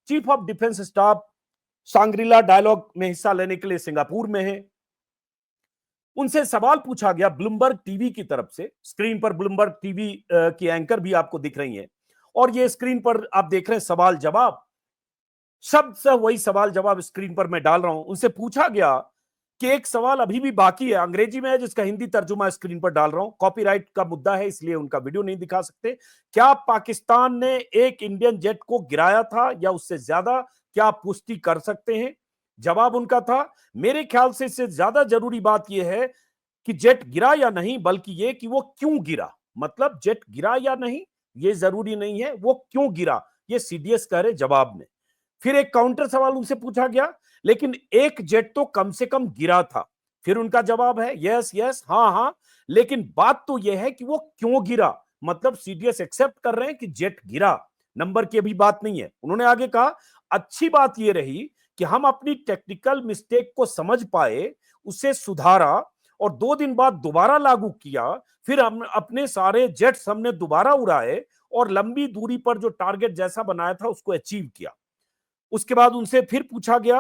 Chief of defence staff Shangri-La dialogue में हिस्सा लेने के लिए सिंगापुर में है। उनसे सवाल पूछा गया ब्लूमबर्ग टीवी की तरफ से। स्क्रीन पर ब्लूमबर्ग टीवी की एंकर भी आपको दिख रही हैं और ये स्क्रीन पर आप देख रहे हैं सवाल जवाब, शब्द से वही सवाल जवाब स्क्रीन पर मैं डाल रहा हूं। उनसे पूछा गया कि एक सवाल अभी भी बाकी है, अंग्रेजी में है जिसका हिंदी तर्जुमा स्क्रीन पर डाल रहा हूं, कॉपीराइट का मुद्दा है इसलिए उनका वीडियो नहीं दिखा सकते। क्या पाकिस्तान ने एक इंडियन जेट को गिराया था या उससे ज्यादा, क्या आप पुष्टि कर सकते हैं? जवाब उनका था, मेरे ख्याल से इससे ज्यादा जरूरी बात यह है कि जेट गिरा या नहीं, बल्कि यह कि वो क्यों गिरा। मतलब जेट गिरा या नहीं ये जरूरी नहीं है, वो क्यों गिरा, ये सीडीएस कह रहे जवाब में। फिर एक काउंटर सवाल उनसे पूछा गया, लेकिन एक जेट तो कम से कम गिरा था। फिर उनका जवाब है यस यस, हां हां, लेकिन बात तो यह है कि वो क्यों गिरा। मतलब सीडीएस एक्सेप्ट कर रहे हैं कि जेट गिरा, नंबर की अभी बात नहीं है। उन्होंने आगे कहा, अच्छी बात यह रही कि हम अपनी टेक्निकल मिस्टेक को समझ पाए, उसे सुधारा और 2 दिन बाद दोबारा लागू किया। फिर हम अपने सारे जेट्स हमने दोबारा उड़ाए और लंबी दूरी पर जो टारगेट जैसा बनाया था उसको अचीव किया। उसके बाद उनसे फिर पूछा गया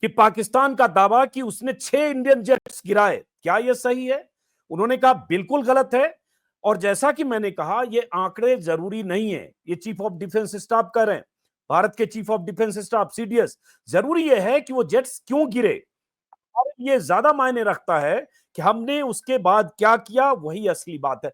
कि पाकिस्तान का दावा कि उसने 6 इंडियन जेट्स गिराए, क्या यह सही है? उन्होंने कहा बिल्कुल गलत है। और जैसा कि मैंने कहा, ये आंकड़े जरूरी नहीं है, ये चीफ ऑफ डिफेंस स्टाफ कह रहे हैं, भारत के chief of defence staff CDS. जरूरी यह है कि वो जेट्स क्यों गिरे, और ये ज्यादा मायने रखता है कि हमने उसके बाद क्या किया, वही असली बात है।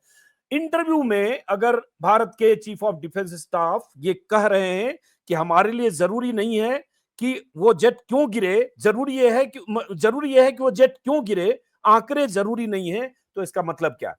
इंटरव्यू में अगर भारत के चीफ ऑफ डिफेंस स्टाफ ये कह रहे हैं कि हमारे लिए जरूरी नहीं है कि वो जेट क्यों गिरे, जरूरी यह है कि वो जेट क्यों गिरे, आंकड़े जरूरी नहीं है, तो इसका मतलब क्या है?